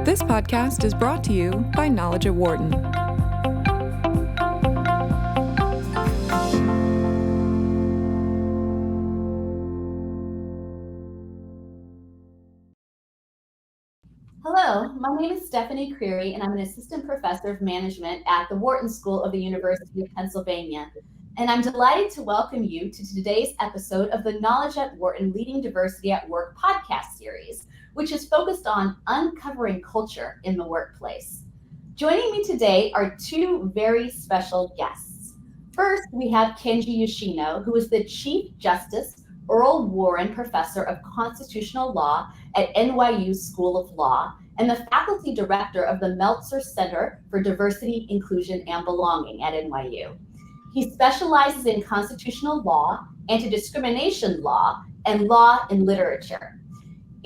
This podcast is brought to you by Knowledge at Wharton. Hello, my name is Stephanie Creary, and I'm an assistant professor of management at the Wharton School of the University of Pennsylvania. And I'm delighted to welcome you to today's episode of the Knowledge at Wharton Leading Diversity at Work podcast series, which is focused on uncovering culture in the workplace. Joining me today are two very special guests. First, we have Kenji Yoshino, who is the Chief Justice Earl Warren Professor of Constitutional Law at NYU School of Law and the Faculty Director of the Meltzer Center for Diversity, Inclusion, and Belonging at NYU. He specializes in constitutional law, anti-discrimination law, and law and literature.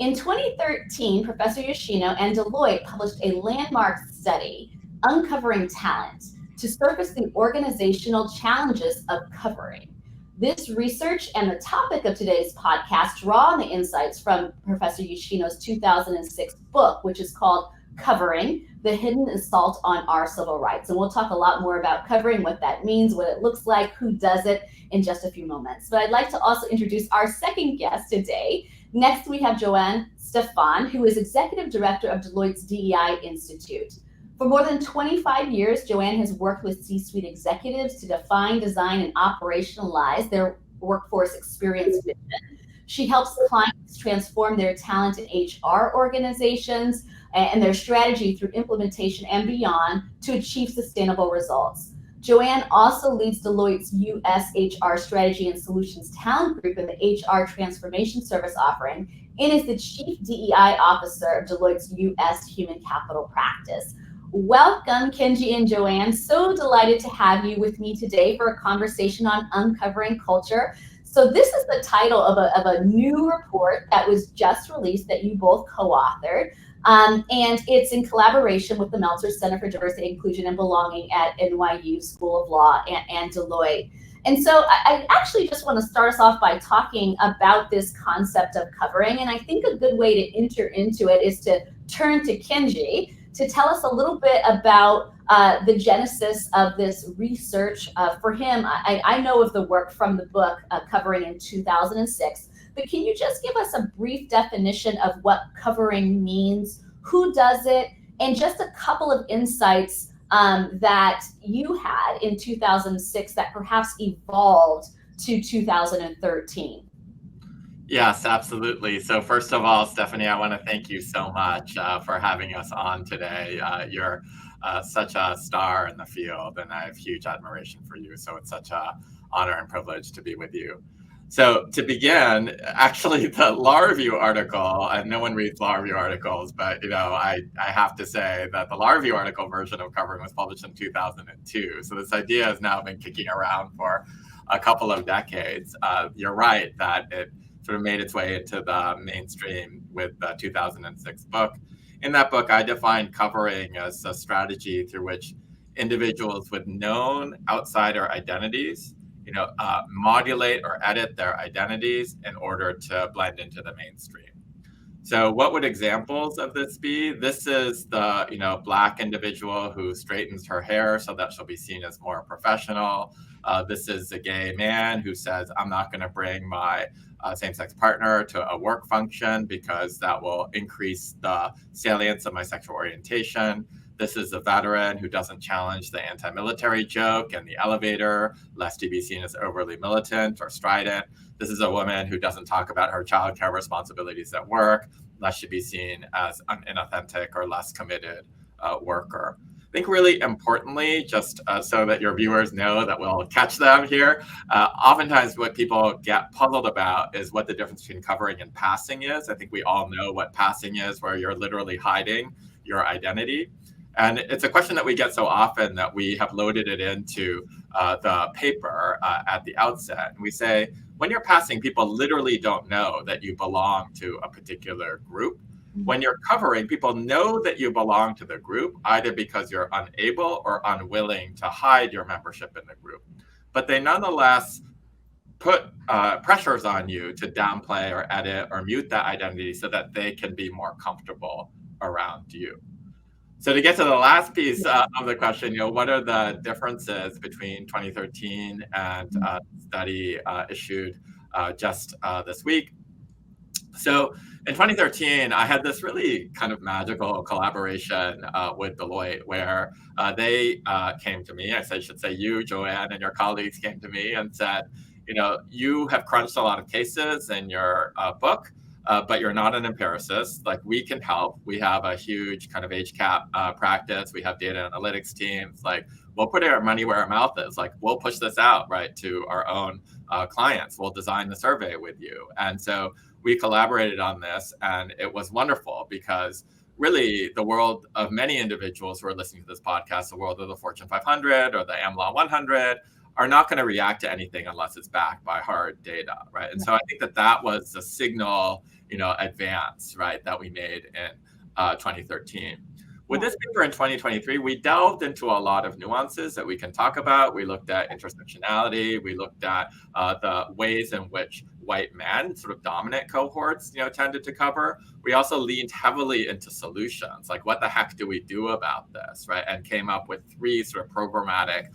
In 2013, Professor Yoshino and Deloitte published a landmark study, Uncovering Talent, to surface the organizational challenges of covering. This research and the topic of today's podcast draw on the insights from Professor Yoshino's 2006 book, which is called Covering: The Hidden Assault on Our Civil Rights. And we'll talk a lot more about covering, what that means, what it looks like, who does it in just a few moments. But I'd like to also introduce our second guest today. Next, we have Joanne Stephane, who is Executive Director of Deloitte's DEI Institute. For more than 25 years, Joanne has worked with C-suite executives to define, design, and operationalize their workforce experience vision. She helps clients transform their talent in HR organizations and their strategy through implementation and beyond to achieve sustainable results. Joanne also leads Deloitte's U.S. HR Strategy and Solutions Talent Group in the HR Transformation Service offering and is the Chief DEI Officer of Deloitte's U.S. Human Capital Practice. Welcome, Kenji and Joanne. So delighted to have you with me today for a conversation on uncovering culture. So this is the title of a new report that was just released that you both co-authored. And it's in collaboration with the Meltzer Center for Diversity, Inclusion, and Belonging at NYU School of Law and Deloitte. And so I actually just want to start us off by talking about this concept of covering. And I think a good way to enter into it is to turn to Kenji to tell us a little bit about the genesis of this research. For him, I know of the work from the book Covering in 2006, but can you just give us a brief definition of what covering means, who does it, and just a couple of insights that you had in 2006 that perhaps evolved to 2013? Yes, absolutely. So first of all, Stephanie, I want to thank you so much for having us on today. You're such a star in the field, and I have huge admiration for you. So it's such an honor and privilege to be with you. So to begin, actually, the law review article, and no one reads law review articles, but I have to say that the law review article version of Covering was published in 2002. So this idea has now been kicking around for a couple of decades. You're right that it sort of made its way into the mainstream with the 2006 book. In that book, I defined covering as a strategy through which individuals with known outsider identities, modulate or edit their identities in order to blend into the mainstream. So what would examples of this be? This is the Black individual who straightens her hair so that she'll be seen as more professional. This is a gay man who says, I'm not going to bring my same-sex partner to a work function because that will increase the salience of my sexual orientation. This is a veteran who doesn't challenge the anti-military joke in the elevator, lest he be seen as overly militant or strident. This is a woman who doesn't talk about her childcare responsibilities at work, lest she be seen as an inauthentic or less committed worker. I think really importantly, just so that your viewers know that we'll catch them here, oftentimes what people get puzzled about is what the difference between covering and passing is. I think we all know what passing is, where you're literally hiding your identity. And it's a question that we get so often that we have loaded it into the paper at the outset. And we say, when you're passing, people literally don't know that you belong to a particular group. When you're covering, people know that you belong to the group, either because you're unable or unwilling to hide your membership in the group. But they nonetheless put pressures on you to downplay or edit or mute that identity so that they can be more comfortable around you. So to get to the last piece of the question, what are the differences between 2013 and the study issued just this week? So in 2013, I had this really kind of magical collaboration with Deloitte where they came to me. I should say you, Joanne, and your colleagues came to me and said, you have crunched a lot of cases in your book, but you're not an empiricist. Like, we can help. We have a huge kind of HCAP practice. We have data analytics teams. Like, we'll put our money where our mouth is. Like, we'll push this out, right, to our own clients. We'll design the survey with you. And so we collaborated on this, and it was wonderful because really the world of many individuals who are listening to this podcast, the world of the Fortune 500 or the AmLaw 100, are not going to react to anything unless it's backed by hard data, right? And so I think that was the signal, advance, right, that we made in 2013. With this paper in 2023, we delved into a lot of nuances that we can talk about. We looked at intersectionality. We looked at the ways in which white men, sort of dominant cohorts, tended to cover. We also leaned heavily into solutions, like what the heck do we do about this, right? And came up with 3 sort of programmatic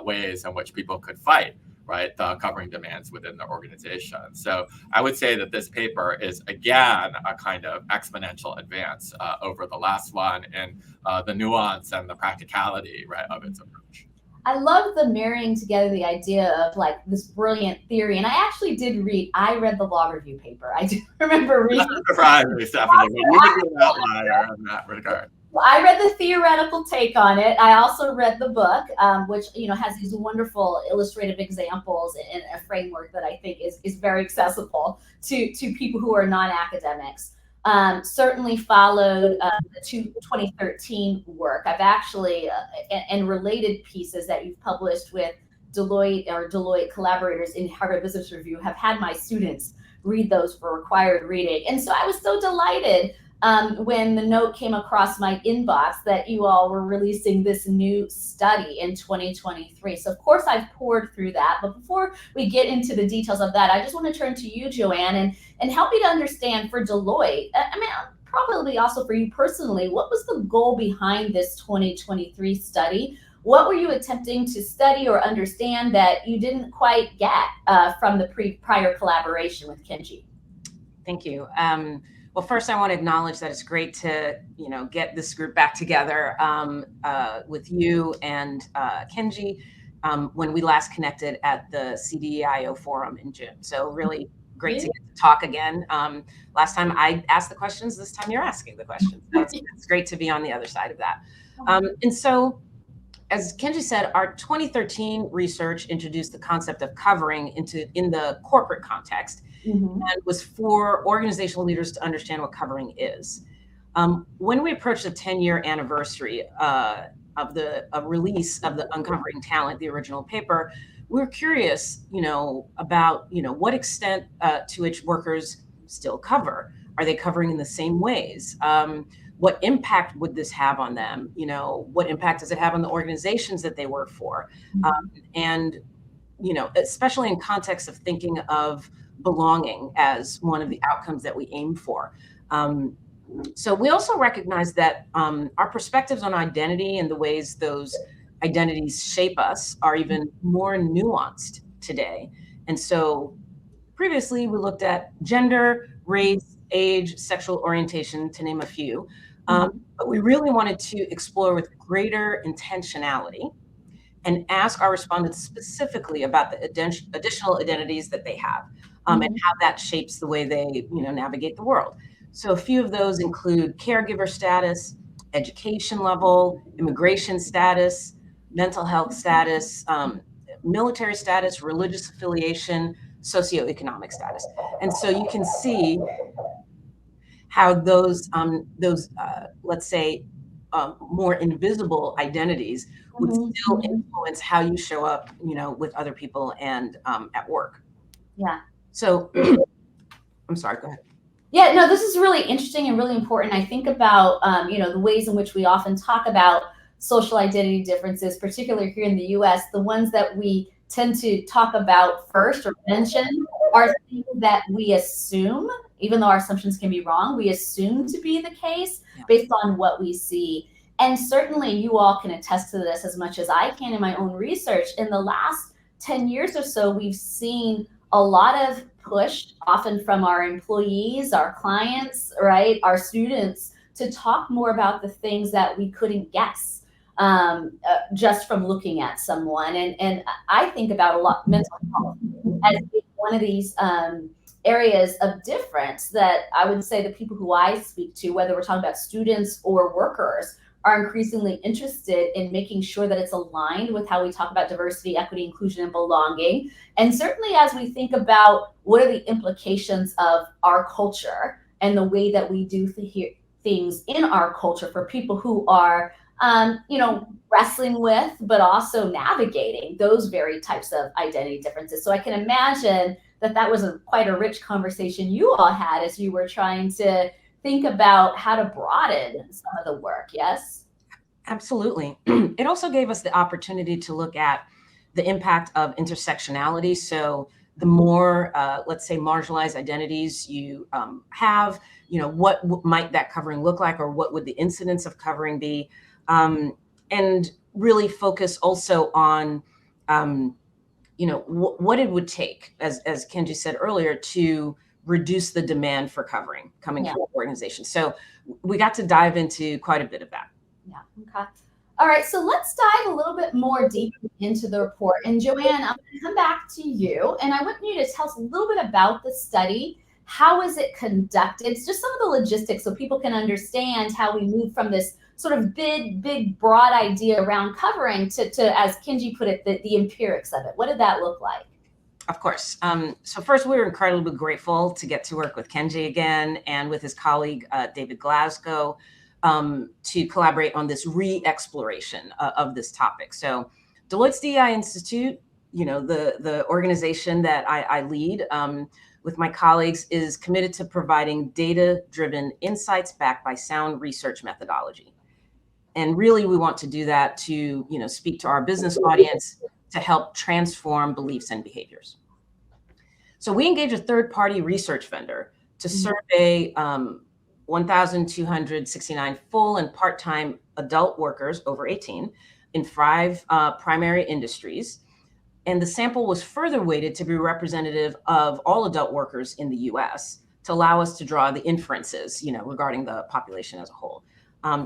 ways in which people could fight, right, the covering demands within the organization. So I would say that this paper is, again, a kind of exponential advance over the last one in the nuance and the practicality, right, of its approach. I love the marrying together the idea of like this brilliant theory. And I read the law review paper. I do remember reading. Doesn't surprise me, Stephanie, but you could be an outlier in that regard. I read the theoretical take on it. I also read the book, which has these wonderful illustrative examples and a framework that I think is very accessible to people who are non-academics. Certainly followed the 2013 work. I've actually and related pieces that you've published with Deloitte collaborators in Harvard Business Review have had my students read those for required reading, and so I was so delighted when the note came across my inbox that you all were releasing this new study in 2023. So of course I've poured through that, but before we get into the details of that, I just want to turn to you, Joanne, and help me to understand for Deloitte, probably also for you personally, what was the goal behind this 2023 study? What were you attempting to study or understand that you didn't quite get from the prior collaboration with Kenji? Thank you. Well, first, I want to acknowledge that it's great to, get this group back together with you and Kenji when we last connected at the CDIO forum in June. So really great to get to talk again. Last time I asked the questions, this time you're asking the questions. So it's great to be on the other side of that. And so, as Kenji said, our 2013 research introduced the concept of covering in the corporate context. Mm-hmm. And was for organizational leaders to understand what covering is. When we approached the 10-year anniversary of the release of the Uncovering Talent, the original paper, we were curious, about, what extent to which workers still cover. Are they covering in the same ways? What impact would this have on them? What impact does it have on the organizations that they work for? And, especially in context of thinking of belonging as one of the outcomes that we aim for. So we also recognize that our perspectives on identity and the ways those identities shape us are even more nuanced today. And so previously we looked at gender, race, age, sexual orientation, to name a few. But we really wanted to explore with greater intentionality and ask our respondents specifically about the additional identities that they have. And how that shapes the way they, navigate the world. So a few of those include caregiver status, education level, immigration status, mental health status, military status, religious affiliation, socioeconomic status. And so you can see how those let's say, more invisible identities would still influence how you show up, with other people and at work. Yeah. So, I'm sorry, go ahead. Yeah, no, this is really interesting and really important. I think about, the ways in which we often talk about social identity differences, particularly here in the US. The ones that we tend to talk about first or mention are things that we assume, even though our assumptions can be wrong, we assume to be the case based on what we see. And certainly you all can attest to this as much as I can in my own research. In the last 10 years or so, we've seen a lot of push, often from our employees, our clients, right, our students, to talk more about the things that we couldn't guess just from looking at someone. And I think about a lot mental health as one of these areas of difference that I would say the people who I speak to, whether we're talking about students or workers, are increasingly interested in making sure that it's aligned with how we talk about diversity, equity, inclusion, and belonging. And certainly as we think about what are the implications of our culture and the way that we do things in our culture for people who are, wrestling with, but also navigating those very types of identity differences. So I can imagine that was quite a rich conversation you all had as you were trying to think about how to broaden some of the work, yes? Absolutely. It also gave us the opportunity to look at the impact of intersectionality. So the more, let's say, marginalized identities you have, what might that covering look like, or what would the incidence of covering be? And really focus also on, what it would take, as Kenji said earlier, to reduce the demand for covering coming from organizations. So we got to dive into quite a bit of that. Yeah. Okay. All right. So let's dive a little bit more deeply into the report. And Joanne, I'm going to come back to you, and I want you to tell us a little bit about the study. How is it conducted? It's just some of the logistics so people can understand how we move from this sort of big, broad idea around covering to as Kenji put it, the empirics of it. What did that look like? Of course. So first, we were incredibly grateful to get to work with Kenji again and with his colleague, David Glasgow, to collaborate on this re-exploration of this topic. So Deloitte's DEI Institute, the organization that I lead with my colleagues, is committed to providing data-driven insights backed by sound research methodology. And really, we want to do that to, speak to our business audience to help transform beliefs and behaviors. So we engage a third-party research vendor to survey 1,269 full and part-time adult workers over 18 in 5 primary industries. And the sample was further weighted to be representative of all adult workers in the US to allow us to draw the inferences, regarding the population as a whole.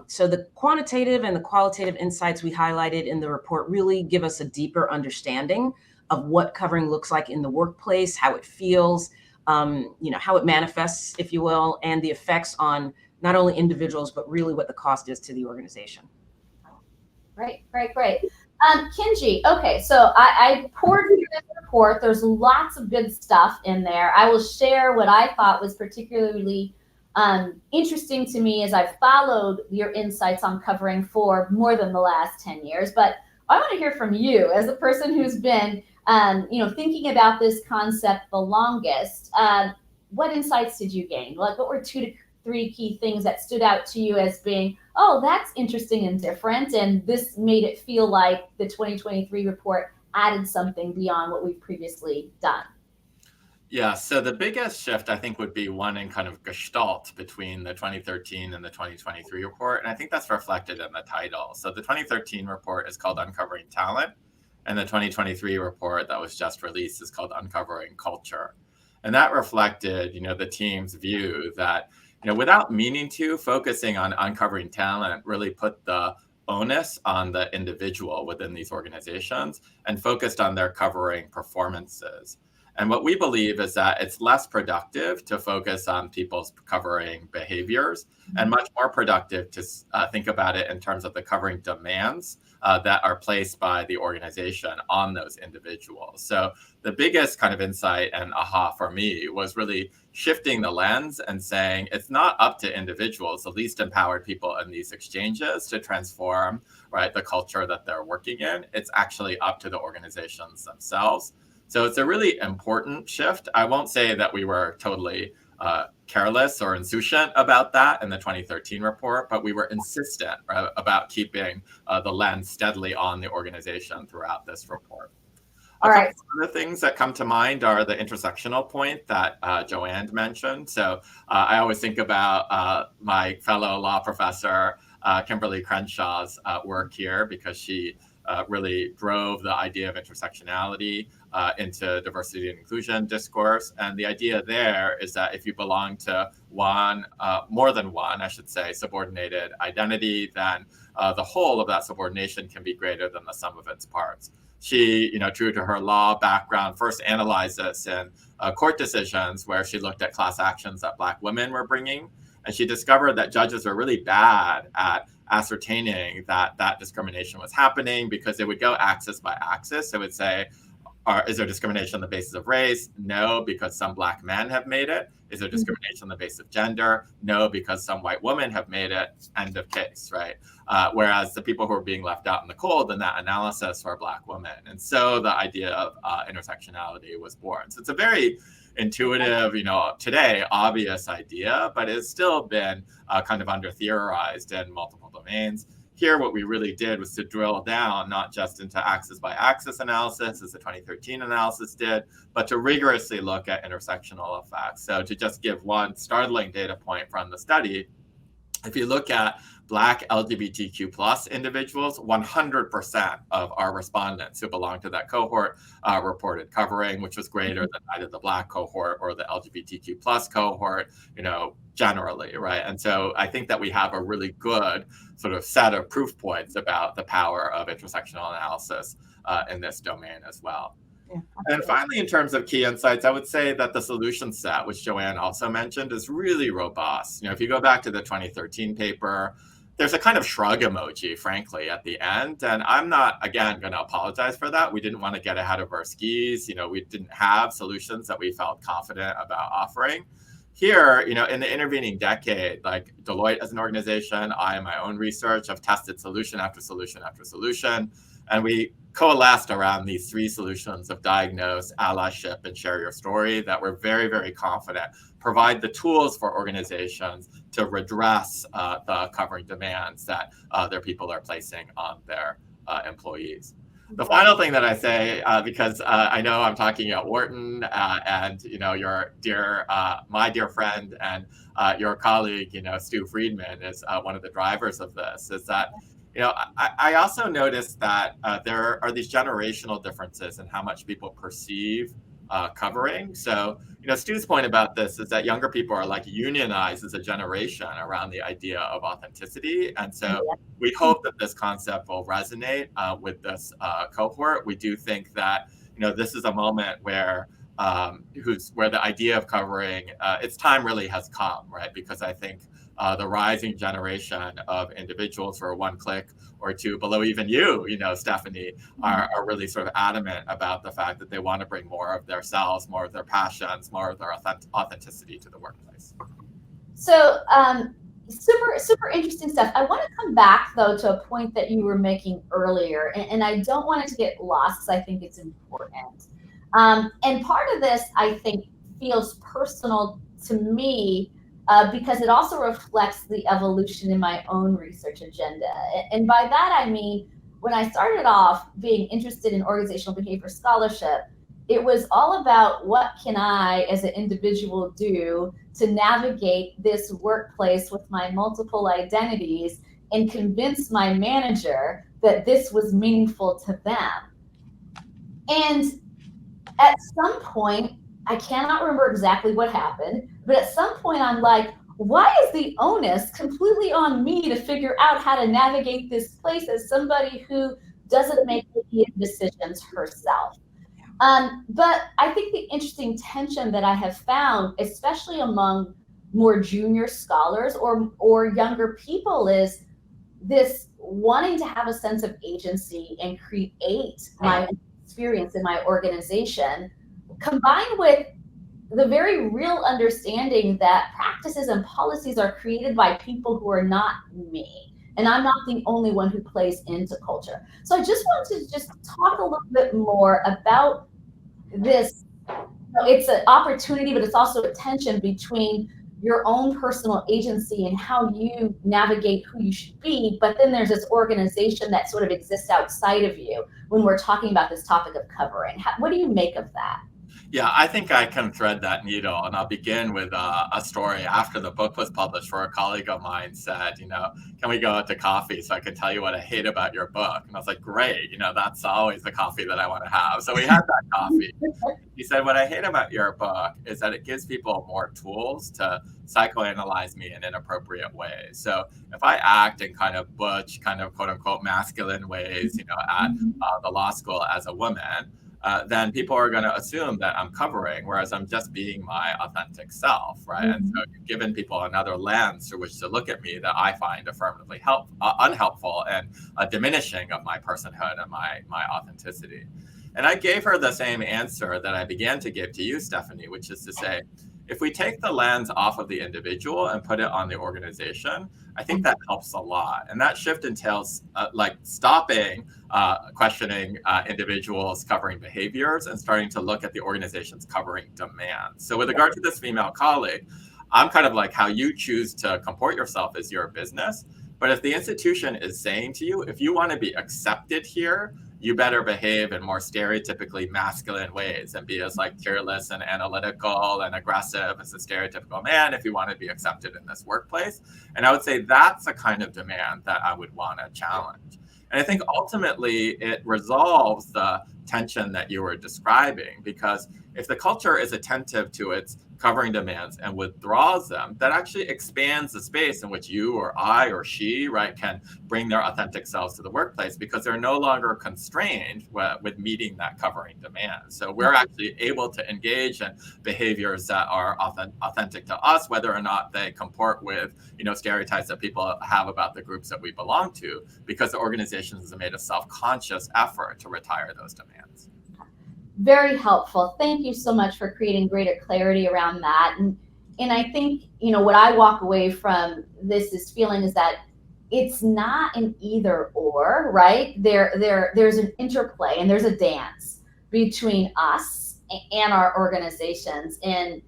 So the quantitative and the qualitative insights we highlighted in the report really give us a deeper understanding of what covering looks like in the workplace, how it feels, how it manifests, if you will, and the effects on not only individuals, but really what the cost is to the organization. Great. Kenji, okay, so I poured through this report. There's lots of good stuff in there. I will share what I thought was particularly interesting to me as I've followed your insights on covering for more than the last 10 years. But I want to hear from you as a person who's been, thinking about this concept the longest. What insights did you gain? Like, what were 2 to 3 key things that stood out to you as being, oh, that's interesting and different, and this made it feel like the 2023 report added something beyond what we've previously done? Yeah, so the biggest shift, I think, would be one in kind of gestalt between the 2013 and the 2023 report. And I think that's reflected in the title. So the 2013 report is called Uncovering Talent, and the 2023 report that was just released is called Uncovering Culture. And that reflected, the team's view that, without meaning to, focusing on uncovering talent really put the onus on the individual within these organizations and focused on their covering performances. And what we believe is that it's less productive to focus on people's covering behaviors and much more productive to think about it in terms of the covering demands that are placed by the organization on those individuals. So the biggest kind of insight and aha for me was really shifting the lens and saying it's not up to individuals, the least empowered people in these exchanges, to transform, right, the culture that they're working in. It's actually up to the organizations themselves. So it's a really important shift. I won't say that we were totally careless or insouciant about that in the 2013 report, but we were insistent, right, about keeping the lens steadily on the organization throughout this report. All right. Other things that come to mind are the intersectional point that Joanne mentioned. So I always think about my fellow law professor Kimberly Crenshaw's work here, because she really drove the idea of intersectionality into diversity and inclusion discourse. And the idea there is that if you belong to one, more than one, I should say, subordinated identity, then the whole of that subordination can be greater than the sum of its parts. She, true to her law background, first analyzed this in court decisions where she looked at class actions that Black women were bringing. And she discovered that judges were really bad at ascertaining that that discrimination was happening, because they would go axis by axis. They would say, is there discrimination on the basis of race? No, because some Black men have made it. Is there discrimination on the basis of gender? No, because some white women have made it. End of case, right? Whereas the people who are being left out in the cold in that analysis were Black women. And so the idea of intersectionality was born. So it's a very intuitive, today obvious idea, but it's still been kind of under theorized in multiple domains. Here, what we really did was to drill down, not just into axis by axis analysis, as the 2013 analysis did, but to rigorously look at intersectional effects. So to just give one startling data point from the study, if you look at Black LGBTQ plus individuals, 100% of our respondents who belong to that cohort reported covering, which was greater than either the Black cohort or the LGBTQ plus cohort, generally, right? And so I think that we have a really good sort of set of proof points about the power of intersectional analysis in this domain as well. Yeah. And finally, in terms of key insights, I would say that the solution set, which Joanne also mentioned, is really robust. If you go back to the 2013 paper, there's a kind of shrug emoji, frankly, at the end. And I'm not, again, going to apologize for that. We didn't want to get ahead of our skis. We didn't have solutions that we felt confident about offering. Here, in the intervening decade, like Deloitte as an organization, I, in my own research, have tested solution after solution after solution. And we coalesced around these three solutions of diagnose, allyship, and share your story that we're very, very confident provide the tools for organizations to redress the covering demands that their people are placing on their employees. The final thing that I say, because I know I'm talking at Wharton, and your dear, my dear friend and your colleague, Stu Friedman, is one of the drivers of this, is that I also noticed that there are these generational differences in how much people perceive covering. So, Stu's point about this is that younger people are like unionized as a generation around the idea of authenticity. And so we hope that this concept will resonate with this cohort. We do think that, this is a moment where where the idea of covering, its time really has come, right? Because I think the rising generation of individuals who are one click or two below even you, Stephanie, are really sort of adamant about the fact that they want to bring more of their selves, more of their passions, more of their authenticity to the workplace. So super interesting stuff. I want to come back, though, to a point that you were making earlier, and I don't want it to get lost because I think it's important. And part of this, I think, feels personal to me because it also reflects the evolution in my own research agenda. And by that, I mean, when I started off being interested in organizational behavior scholarship, it was all about what can I as an individual do to navigate this workplace with my multiple identities and convince my manager that this was meaningful to them. And at some point, I cannot remember exactly what happened, but at some point I'm like, why is the onus completely on me to figure out how to navigate this place as somebody who doesn't make the decisions herself? But I think the interesting tension that I have found, especially among more junior scholars or younger people, is this wanting to have a sense of agency and create my experience in my organization, combined with the very real understanding that practices and policies are created by people who are not me. And I'm not the only one who plays into culture. So I just want to just talk a little bit more about this. It's an opportunity, but it's also a tension between your own personal agency and how you navigate who you should be. But then there's this organization that sort of exists outside of you when we're talking about this topic of covering. What do you make of that? Yeah, I think I can thread that needle, and I'll begin with a story after the book was published, where a colleague of mine said, can we go out to coffee so I can tell you what I hate about your book? And I was like, great, that's always the coffee that I want to have. So we had that coffee. He said, what I hate about your book is that it gives people more tools to psychoanalyze me in inappropriate ways. So if I act in kind of butch, kind of quote unquote masculine ways, at the law school as a woman, then people are going to assume that I'm covering, whereas I'm just being my authentic self, right? And so you've given people another lens through which to look at me that I find affirmatively unhelpful and diminishing of my personhood and my authenticity. And I gave her the same answer that I began to give to you, Stephanie, which is to say, if we take the lens off of the individual and put it on the organization, I think that helps a lot. And that shift entails stopping questioning individuals covering behaviors and starting to look at the organization's covering demands. So with regard to this female colleague, I'm kind of like, how you choose to comport yourself is your business. But if the institution is saying to you, if you want to be accepted here, you better behave in more stereotypically masculine ways and be as tearless and analytical and aggressive as a stereotypical man if you want to be accepted in this workplace. And I would say that's a kind of demand that I would want to challenge. And I think ultimately it resolves the tension that you were describing, because if the culture is attentive to its covering demands and withdraws them, that actually expands the space in which you or I or she, right, can bring their authentic selves to the workplace, because they're no longer constrained with meeting that covering demand. So we're actually able to engage in behaviors that are authentic to us, whether or not they comport with, stereotypes that people have about the groups that we belong to, because the organization has made a self-conscious effort to retire those demands. Very helpful. Thank you so much for creating greater clarity around that. And I think, what I walk away from this feeling is that it's not an either or, right? There's an interplay and there's a dance between us and our organizations. And,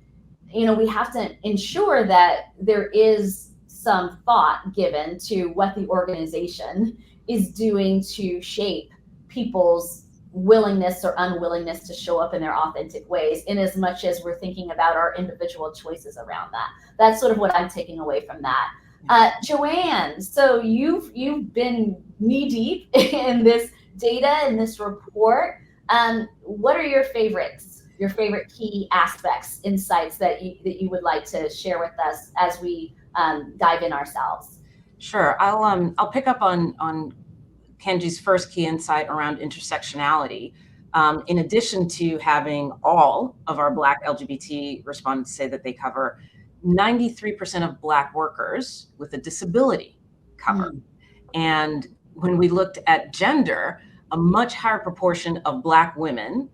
we have to ensure that there is some thought given to what the organization is doing to shape people's willingness or unwillingness to show up in their authentic ways, in as much as we're thinking about our individual choices around that. That's sort of what I'm taking away from that. Joanne, so you've been knee deep in this data and this report. What are your favorites, your favorite key aspects, insights that you would like to share with us as we dive in ourselves? Sure, I'll pick up on Kenji's first key insight around intersectionality. In addition to having all of our Black LGBT respondents say that they cover, 93% of Black workers with a disability cover. And when we looked at gender, a much higher proportion of Black women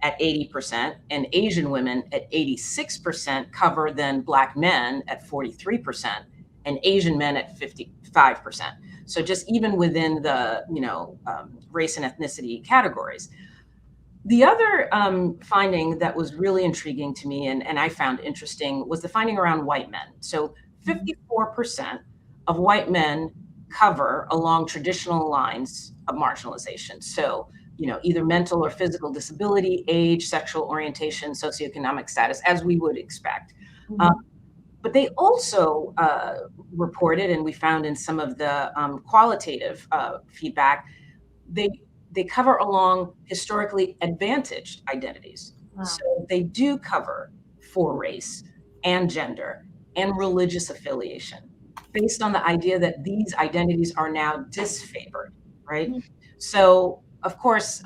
at 80% and Asian women at 86% cover than Black men at 43% and Asian men at 55%. So just even within the, race and ethnicity categories. The other finding that was really intriguing to me and I found interesting was the finding around white men. So 54% of white men cover along traditional lines of marginalization. So, either mental or physical disability, age, sexual orientation, socioeconomic status, as we would expect. But they also reported, and we found in some of the qualitative feedback, they cover along historically advantaged identities. Wow. So they do cover for race and gender and religious affiliation, based on the idea that these identities are now disfavored, right? So, of course,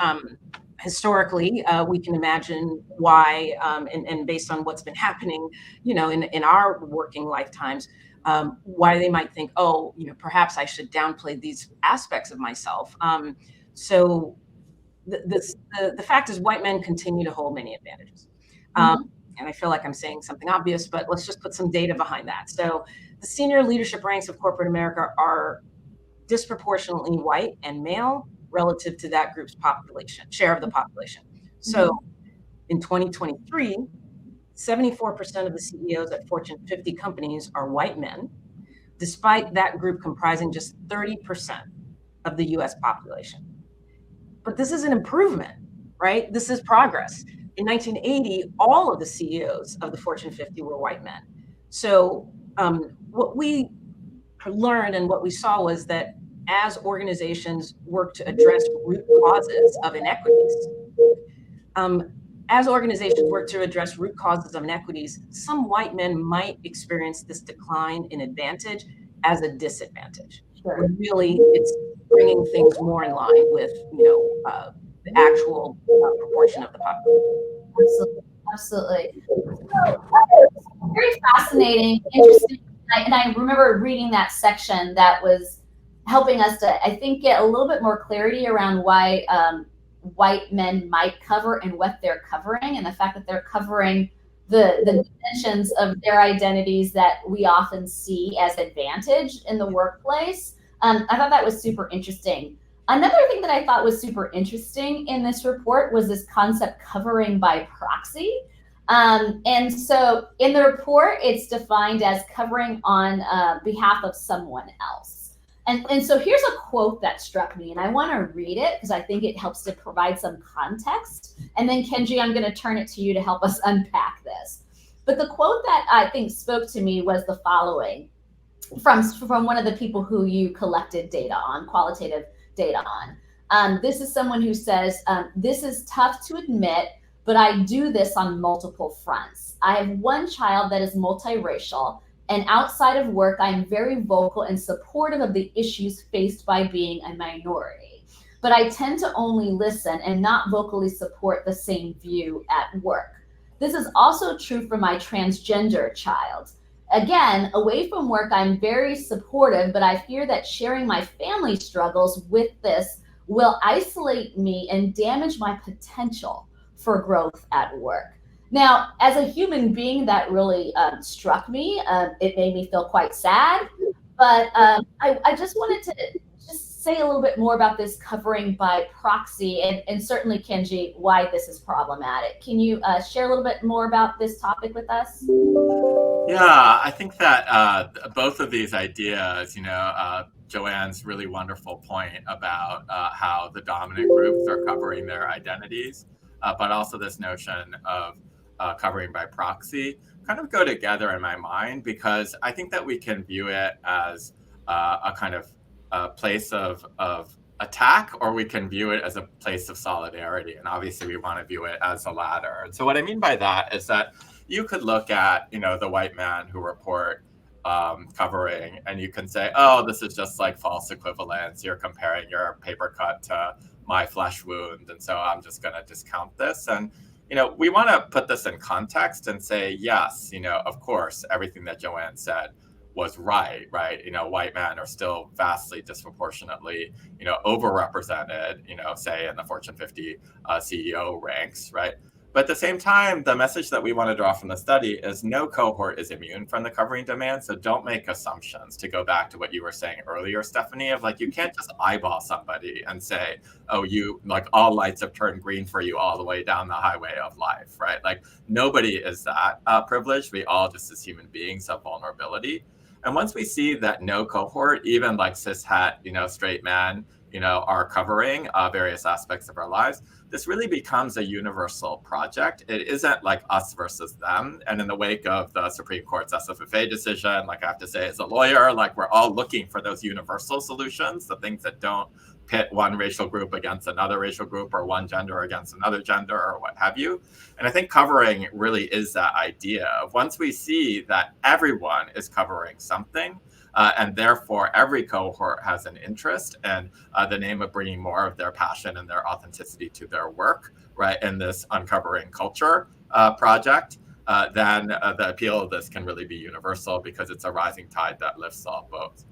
historically, we can imagine why, and based on what's been happening, in our working lifetimes, why they might think, perhaps I should downplay these aspects of myself. So the fact is, white men continue to hold many advantages. And I feel like I'm saying something obvious, but let's just put some data behind that. So the senior leadership ranks of corporate America are disproportionately white and male relative to that group's share of the population. So in 2023, 74% of the CEOs at Fortune 50 companies are white men, despite that group comprising just 30% of the US population. But this is an improvement, right? This is progress. in 1980, all of the CEOs of the Fortune 50 were white men. So what we learned and what we saw was that as organizations work to address root causes of inequities, some white men might experience this decline in advantage as a disadvantage. Sure. When really, it's bringing things more in line with, the actual proportion of the population. Absolutely. So, very fascinating, interesting. And I remember reading that section that was helping us to, I think, get a little bit more clarity around why white men might cover and what they're covering, and the fact that they're covering the dimensions of their identities that we often see as advantage in the workplace. I thought that was super interesting. Another thing that I thought was super interesting in this report was this concept covering by proxy. And so in the report, it's defined as covering on behalf of someone else. And so here's a quote that struck me, and I want to read it because I think it helps to provide some context. And then Kenji, I'm going to turn it to you to help us unpack this. But the quote that I think spoke to me was the following from one of the people who you collected data on, qualitative data on. This is someone who says, this is tough to admit, but I do this on multiple fronts. I have one child that is multiracial, and outside of work, I am very vocal and supportive of the issues faced by being a minority. But I tend to only listen and not vocally support the same view at work. This is also true for my transgender child. Again, away from work, I'm very supportive, but I fear that sharing my family struggles with this will isolate me and damage my potential for growth at work. Now, as a human being, that really struck me. It made me feel quite sad, but I just wanted to just say a little bit more about this covering by proxy, and certainly, Kenji, why this is problematic. Can you share a little bit more about this topic with us? Yeah, I think that both of these ideas, Joanne's really wonderful point about how the dominant groups are covering their identities, but also this notion of covering by proxy kind of go together in my mind, because I think that we can view it as a kind of place of attack, or we can view it as a place of solidarity. And obviously we want to view it as the latter. And so what I mean by that is that you could look at, the white man who report covering, and you can say, oh, this is just like false equivalence. You're comparing your paper cut to my flesh wound, and so I'm just going to discount this. And we want to put this in context and say, yes, of course, everything that Joanne said was right? White men are still vastly disproportionately, overrepresented, say in the Fortune 50 CEO ranks, right? But at the same time, the message that we want to draw from the study is no cohort is immune from the covering demand. So don't make assumptions, to go back to what you were saying earlier, Stephanie, of you can't just eyeball somebody and say, oh, you all lights have turned green for you all the way down the highway of life, right? Nobody is that privileged. We all just as human beings have vulnerability. And once we see that no cohort, even cishet, straight men, are covering various aspects of our lives, this really becomes a universal project. It isn't us versus them. And in the wake of the Supreme Court's SFFA decision, I have to say, as a lawyer, we're all looking for those universal solutions, the things that don't pit one racial group against another racial group, or one gender against another gender, or what have you. And I think covering really is that idea of, once we see that everyone is covering something, and therefore every cohort has an interest in the name of bringing more of their passion and their authenticity to their work, right, in this uncovering culture project, then the appeal of this can really be universal, because it's a rising tide that lifts all boats.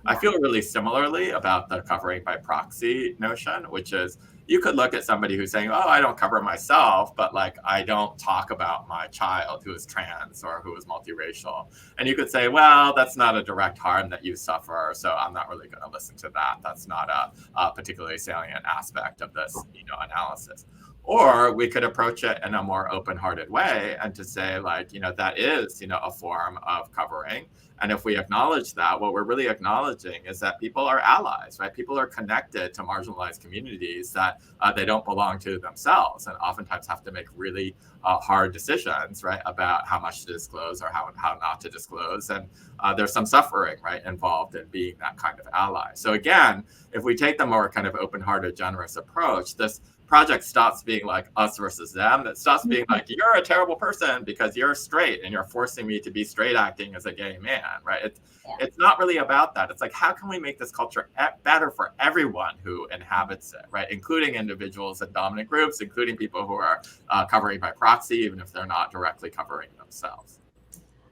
I feel really similarly about the covering by proxy notion, which is, you could look at somebody who's saying, oh, I don't cover myself, but I don't talk about my child who is trans or who is multiracial. And you could say, well, that's not a direct harm that you suffer, so I'm not really going to listen to that. That's not a particularly salient aspect of this analysis. Or we could approach it in a more open-hearted way and to say, like, that is, a form of covering. And if we acknowledge that, what we're really acknowledging is that people are allies, right? People are connected to marginalized communities that they don't belong to themselves, and oftentimes have to make really hard decisions, right, about how much to disclose or how not to disclose. And there's some suffering, right, involved in being that kind of ally. So again, if we take the more kind of open-hearted, generous approach, this project stops being like us versus them. It stops being like, you're a terrible person because you're straight and you're forcing me to be straight acting as a gay man, right? It's not really about that. It's like, how can we make this culture better for everyone who inhabits it, right? Including individuals and dominant groups, including people who are covering by proxy, even if they're not directly covering themselves.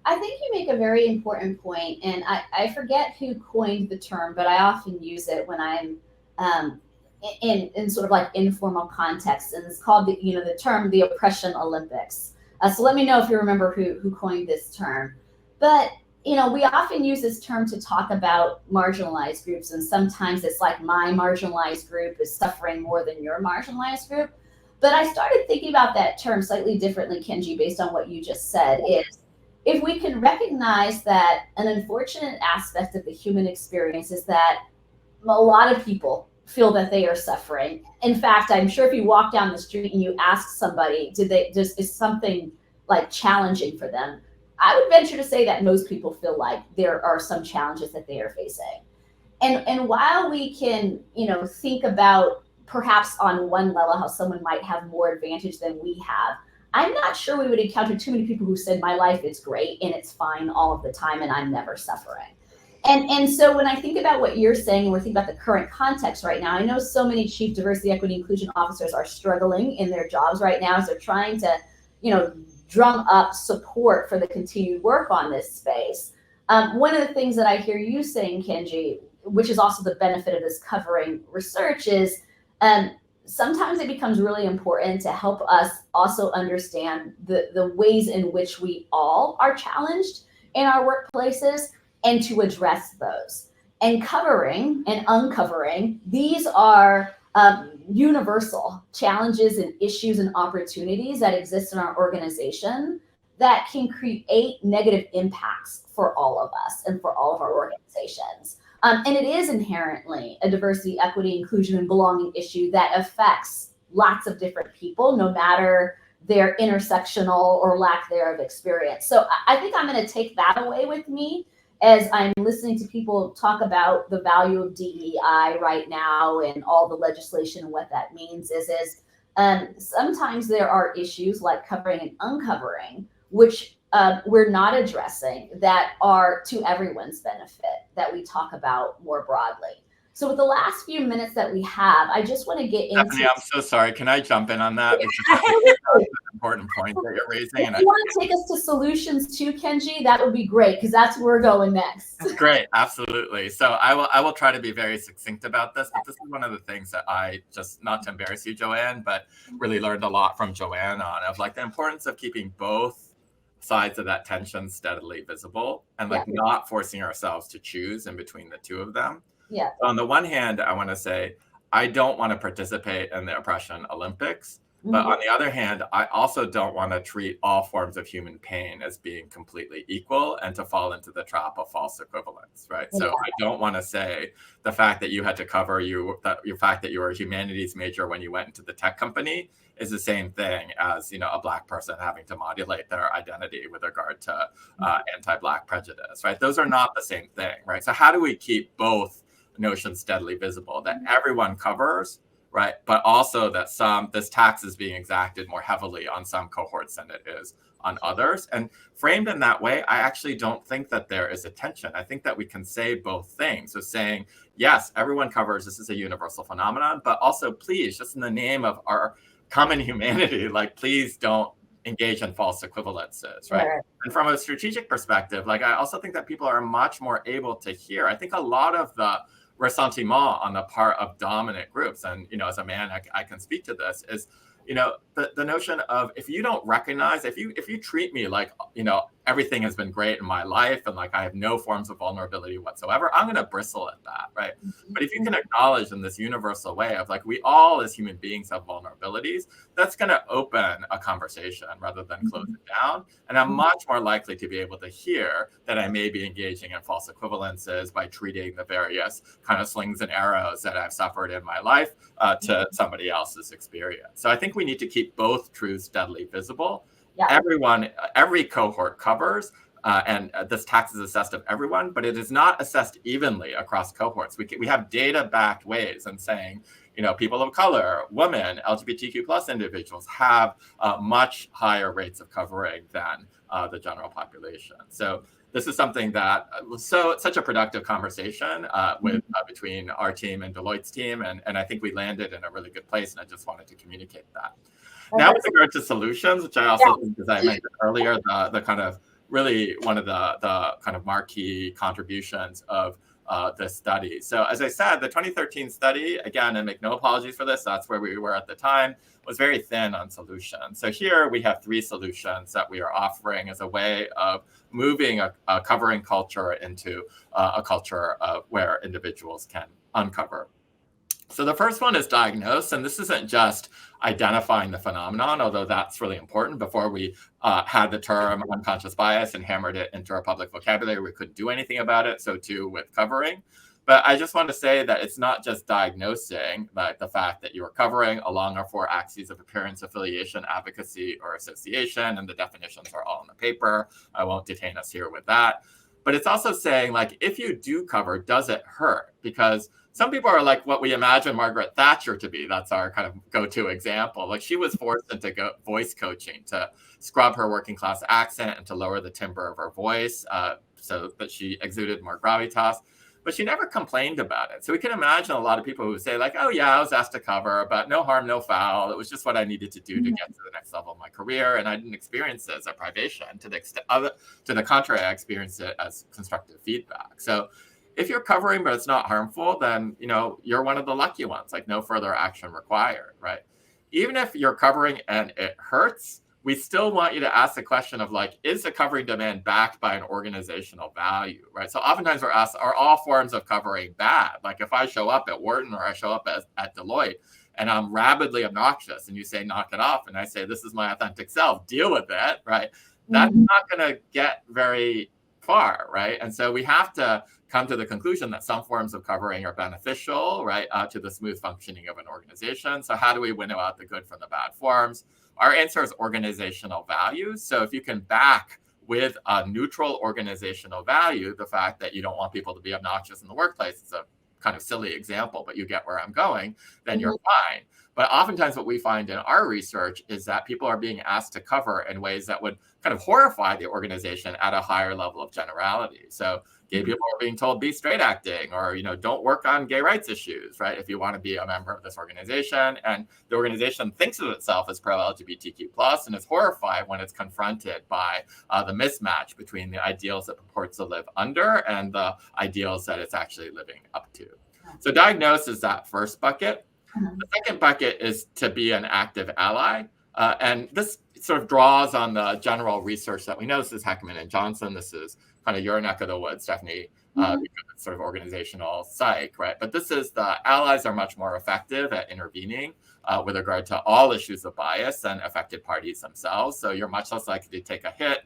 I think you make a very important point, and I forget who coined the term, but I often use it when I'm in sort of like informal context, and it's called the term the oppression Olympics. So let me know if you remember who coined this term. But we often use this term to talk about marginalized groups, and sometimes it's like my marginalized group is suffering more than your marginalized group. But I started thinking about that term slightly differently, Kenji, based on what you just said. Is if we can recognize that an unfortunate aspect of the human experience is that a lot of people feel that they are suffering. In fact, I'm sure if you walk down the street and you ask somebody, is something like challenging for them? I would venture to say that most people feel like there are some challenges that they are facing. And while we can, think about perhaps on one level how someone might have more advantage than we have, I'm not sure we would encounter too many people who said my life is great and it's fine all of the time and I'm never suffering. And so when I think about what you're saying, and we're thinking about the current context right now, I know so many chief diversity, equity, inclusion officers are struggling in their jobs right now as they're trying to, drum up support for the continued work on this space. One of the things that I hear you saying, Kenji, which is also the benefit of this covering research, is sometimes it becomes really important to help us also understand the ways in which we all are challenged in our workplaces, and to address those. And covering and uncovering, these are universal challenges and issues and opportunities that exist in our organization that can create negative impacts for all of us and for all of our organizations. And it is inherently a diversity, equity, inclusion, and belonging issue that affects lots of different people, no matter their intersectional or lack thereof experience. So I think I'm going to take that away with me as I'm listening to people talk about the value of DEI right now and all the legislation and what that means is sometimes there are issues like covering and uncovering, which we're not addressing, that are to everyone's benefit, that we talk about more broadly. So with the last few minutes that we have, I just want to get into... Stephanie, I'm so sorry. Can I jump in on that? That's an important point that you're raising. If you want to take us to solutions too, Kenji, that would be great, because that's where we're going next. That's great. Absolutely. So I will try to be very succinct about this, but this is one of the things that I just, not to embarrass you, Joanne, but really learned a lot from Joanne on, of like the importance of keeping both sides of that tension steadily visible and like not forcing ourselves to choose in between the two of them. Yeah. So on the one hand, I want to say, I don't want to participate in the oppression Olympics. But on the other hand, I also don't want to treat all forms of human pain as being completely equal and to fall into the trap of false equivalence, right? So I don't want to say the fact that you had to cover your fact that you were a humanities major when you went into the tech company is the same thing as, a Black person having to modulate their identity with regard to anti-Black prejudice, right? Those are not the same thing, right? So how do we keep both notions steadily visible, that everyone covers, right? But also that this tax is being exacted more heavily on some cohorts than it is on others. And framed in that way, I actually don't think that there is a tension. I think that we can say both things. So saying, yes, everyone covers, this is a universal phenomenon, but also please, just in the name of our common humanity, like please don't engage in false equivalences, right? And from a strategic perspective, like I also think that people are much more able to hear. I think a lot of the ressentiment on the part of dominant groups, and as a man I can speak to this, is the notion of, if you don't recognize, if you treat me like everything has been great in my life and like I have no forms of vulnerability whatsoever, I'm going to bristle at that, right? But if you can acknowledge in this universal way of like we all as human beings have vulnerabilities, that's going to open a conversation rather than close it down. And I'm much more likely to be able to hear that I may be engaging in false equivalences by treating the various kind of slings and arrows that I've suffered in my life to somebody else's experience. So I think we need to keep both truths deadly visible. Yeah. Every cohort covers, and this tax is assessed of everyone, but it is not assessed evenly across cohorts. We have data-backed ways in saying, people of color, women, LGBTQ plus individuals have much higher rates of covering than the general population. So this is something that was such a productive conversation between our team and Deloitte's team, and I think we landed in a really good place, and I just wanted to communicate that. Now, with regard to solutions, which I also think, as I mentioned earlier, the kind of really one of the kind of marquee contributions of this study. So as I said, the 2013 study, again, and make no apologies for this, that's where we were at the time, was very thin on solutions. So here we have 3 solutions that we are offering as a way of moving a covering culture into a culture where individuals can uncover. So the first one is diagnose, and this isn't just identifying the phenomenon, although that's really important. Before we had the term unconscious bias and hammered it into our public vocabulary, we couldn't do anything about it, so too with covering. But I just want to say that it's not just diagnosing like the fact that you're covering along our 4 axes of appearance, affiliation, advocacy, or association, and the definitions are all in the paper. I won't detain us here with that. But it's also saying, like, if you do cover, does it hurt? Because some people are like what we imagine Margaret Thatcher to be. That's our kind of go-to example. Like she was forced into voice coaching to scrub her working class accent and to lower the timbre of her voice so that she exuded more gravitas. But she never complained about it. So we can imagine a lot of people who say like, oh yeah, I was asked to cover, but no harm, no foul. It was just what I needed to do to get to the next level of my career. And I didn't experience it as a privation. To the contrary, I experienced it as constructive feedback. So if you're covering, but it's not harmful, then, you're one of the lucky ones, like no further action required, right? Even if you're covering and it hurts, we still want you to ask the question of like, is the covering demand backed by an organizational value, right? So oftentimes we're asked, are all forms of covering bad? Like if I show up at Wharton or I show up at Deloitte and I'm rabidly obnoxious and you say, knock it off. And I say, this is my authentic self, deal with it, right? That's not going to get very far, right? And so we have to come to the conclusion that some forms of covering are beneficial, right, to the smooth functioning of an organization. So how do we winnow out the good from the bad forms? Our answer is organizational values. So if you can back with a neutral organizational value, the fact that you don't want people to be obnoxious in the workplace, it's a kind of silly example, but you get where I'm going, then you're fine. But oftentimes what we find in our research is that people are being asked to cover in ways that would kind of horrify the organization at a higher level of generality. So gay people are being told be straight acting or, don't work on gay rights issues, right? If you want to be a member of this organization, and the organization thinks of itself as pro-LGBTQ plus and is horrified when it's confronted by the mismatch between the ideals it purports to live under and the ideals that it's actually living up to. So diagnose is that first bucket. The second bucket is to be an active ally. And this sort of draws on the general research that we know. This is Heckman and Johnson. This is kind of your neck of the woods, Stephanie, because it's sort of organizational psych, right? But this is the allies are much more effective at intervening with regard to all issues of bias than affected parties themselves. So you're much less likely to take a hit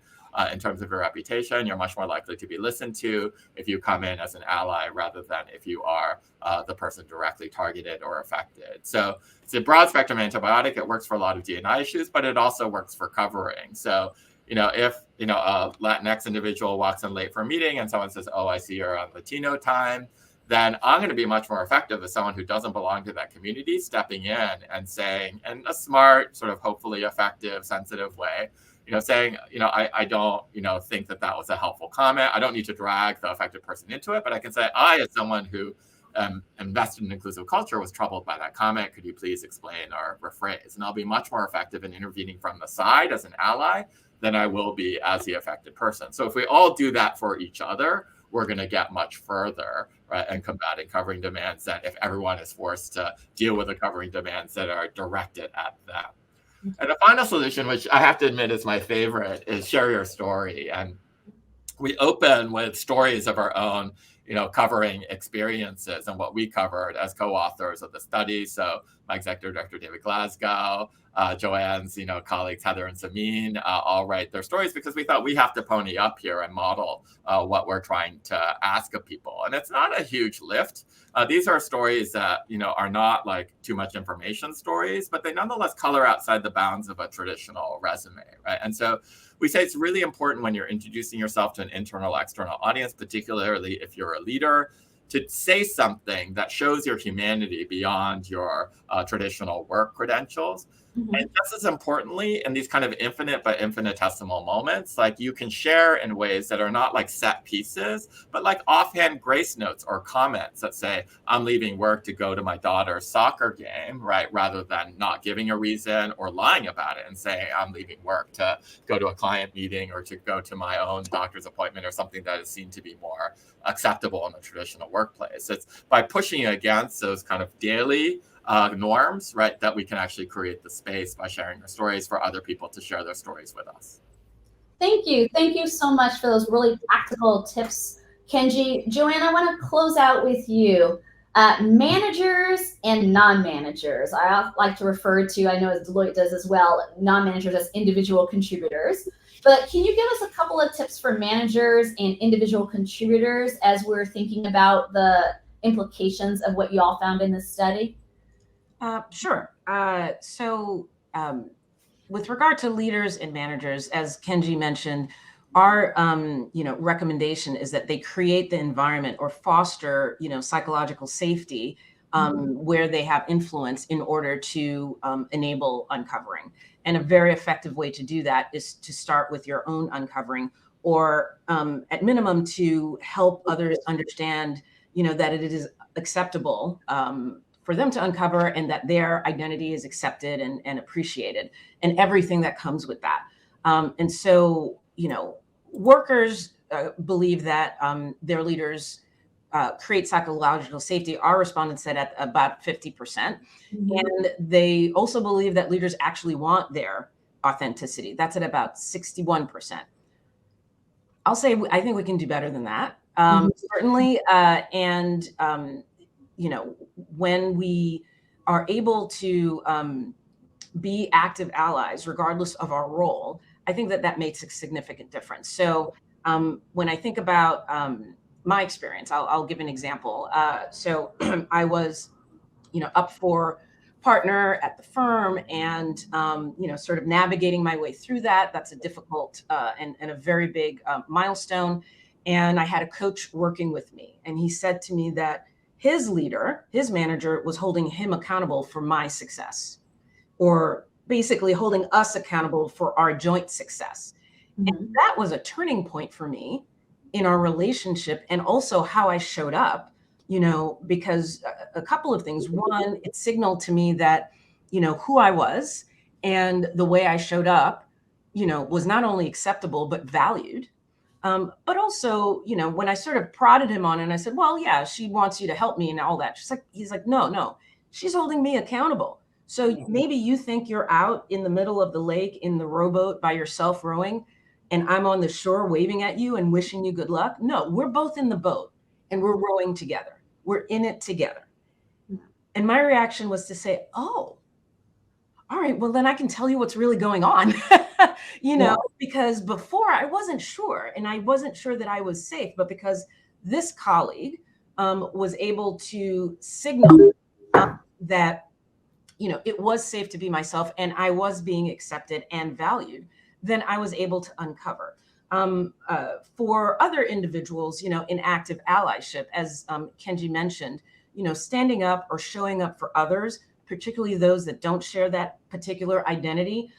in terms of your reputation. You're much more likely to be listened to if you come in as an ally rather than if you are the person directly targeted or affected. So it's a broad spectrum antibiotic. It works for a lot of D&I issues, but it also works for covering. So, if, a Latinx individual walks in late for a meeting and someone says, oh, I see you're on Latino time, then I'm going to be much more effective as someone who doesn't belong to that community, stepping in and saying, in a smart, sort of hopefully effective, sensitive way, saying, I don't, think that was a helpful comment. I don't need to drag the affected person into it, but I can say, I, as someone who invested in inclusive culture, was troubled by that comment. Could you please explain or rephrase? And I'll be much more effective in intervening from the side as an ally than I will be as the affected person. So if we all do that for each other, we're going to get much further, right, in combating covering demands than if everyone is forced to deal with the covering demands that are directed at them. And the final solution, which I have to admit is my favorite, is share your story. And we open with stories of our own, covering experiences and what we covered as co-authors of the study. So my executive director, David Glasgow, Joanne's, colleagues, Heather and Samin, all write their stories because we thought we have to pony up here and model what we're trying to ask of people. And it's not a huge lift. These are stories that, are not like too much information stories, but they nonetheless color outside the bounds of a traditional resume, right? And so we say it's really important when you're introducing yourself to an internal, external audience, particularly if you're a leader, to say something that shows your humanity beyond your traditional work credentials. Mm-hmm. And just as importantly, in these kind of infinite but infinitesimal moments, like you can share in ways that are not like set pieces, but like offhand grace notes or comments that say, I'm leaving work to go to my daughter's soccer game, right? Rather than not giving a reason or lying about it and saying, I'm leaving work to go to a client meeting or to go to my own doctor's appointment or something that is seen to be more acceptable in the traditional workplace. It's by pushing against those kind of daily norms, right, that we can actually create the space by sharing our stories for other people to share their stories with us. Thank you. Thank you so much for those really practical tips, Kenji. Joanne, I want to close out with you. Managers and non-managers. I like to refer to, I know as Deloitte does as well, non-managers as individual contributors. But can you give us a couple of tips for managers and individual contributors as we're thinking about the implications of what you all found in this study? Sure. With regard to leaders and managers, as Kenji mentioned, our recommendation is that they create the environment or foster psychological safety where they have influence in order to enable uncovering. And a very effective way to do that is to start with your own uncovering, or at minimum to help others understand that it is acceptable for them to uncover and that their identity is accepted and appreciated, and everything that comes with that. And so, workers believe that their leaders create psychological safety. Our respondents said at about 50%. Mm-hmm. And they also believe that leaders actually want their authenticity. That's at about 61%. I'll say, I think we can do better than that. Certainly. When we are able to be active allies, regardless of our role, I think that makes a significant difference. So when I think about my experience, I'll give an example. So I was, up for partner at the firm and, sort of navigating my way through that. That's a difficult and a very big milestone. And I had a coach working with me, and he said to me that his leader, his manager, was holding him accountable for my success, or basically holding us accountable for our joint success. Mm-hmm. And that was a turning point for me in our relationship, and also how I showed up, because a couple of things. One, it signaled to me that, who I was and the way I showed up, was not only acceptable, but valued. But also, when I sort of prodded him on it and I said, well, yeah, she wants you to help me and all that. He's like, no, she's holding me accountable. So maybe you think you're out in the middle of the lake in the rowboat by yourself rowing, and I'm on the shore waving at you and wishing you good luck. No, we're both in the boat and we're rowing together. We're in it together. And my reaction was to say, oh, all right, well, then I can tell you what's really going on, because before I wasn't sure, and I wasn't sure that I was safe, but because this colleague was able to signal that, it was safe to be myself and I was being accepted and valued, then I was able to uncover. For other individuals, in active allyship, as Kenji mentioned, standing up or showing up for others, particularly those that don't share that particular identity,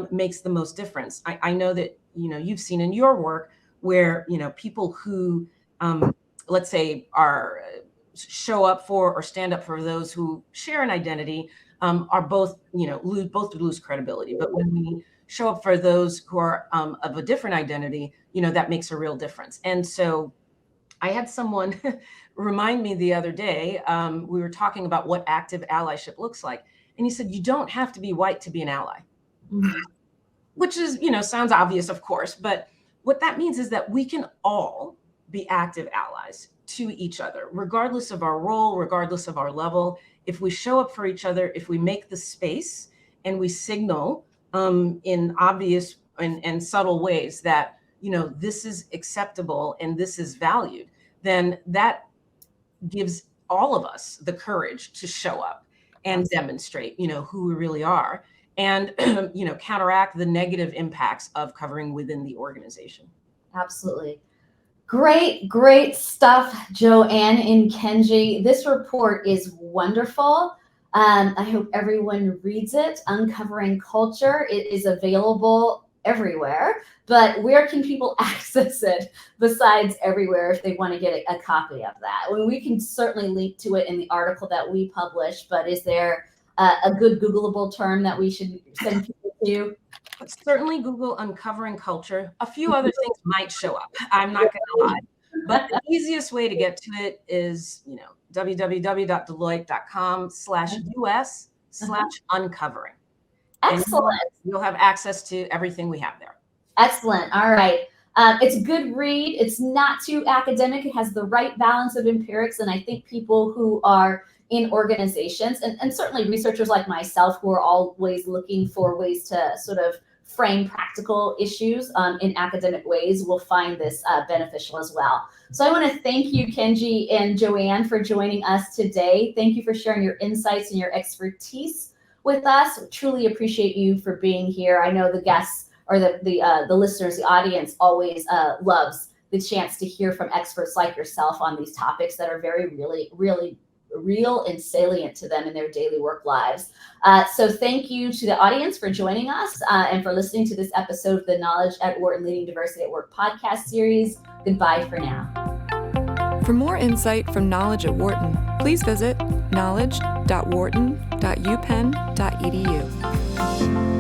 makes the most difference. I know that, you've seen in your work where, people who, let's say, show up for or stand up for those who share an identity, are both, lose credibility. But when we show up for those who are of a different identity, that makes a real difference. And so I had someone remind me the other day, we were talking about what active allyship looks like. And he said, you don't have to be white to be an ally. which is, sounds obvious, of course, but what that means is that we can all be active allies to each other, regardless of our role, regardless of our level. If we show up for each other, if we make the space and we signal in obvious and subtle ways that, this is acceptable and this is valued, then that gives all of us the courage to show up and demonstrate, who we really are, and, counteract the negative impacts of covering within the organization. Absolutely. Great stuff, Joanne and Kenji. This report is wonderful. I hope everyone reads it. Uncovering Culture. It is available everywhere, but where can people access it besides everywhere if they want to get a copy of that? Well, we can certainly link to it in the article that we publish, but is there a good Googleable term that we should send people to? Certainly Google Uncovering Culture. A few other things might show up. I'm not going to lie. But the easiest way to get to it is, www.deloitte.com/US/uncovering. Excellent. And you'll have access to everything we have there. Excellent. All right. It's a good read. It's not too academic. It has the right balance of empirics. And I think people who are in organizations and certainly researchers like myself who are always looking for ways to sort of frame practical issues in academic ways will find this beneficial as well. So I want to thank you, Kenji and Joanne, for joining us today. Thank you for sharing your insights and your expertise with us. We truly appreciate you for being here. I know the guests or the listeners, the audience always loves the chance to hear from experts like yourself on these topics that are very, really real and salient to them in their daily work lives. So thank you to the audience for joining us and for listening to this episode of the Knowledge at Wharton Leading Diversity at Work podcast series. Goodbye for now. For more insight from Knowledge at Wharton, please visit knowledge.wharton.upenn.edu.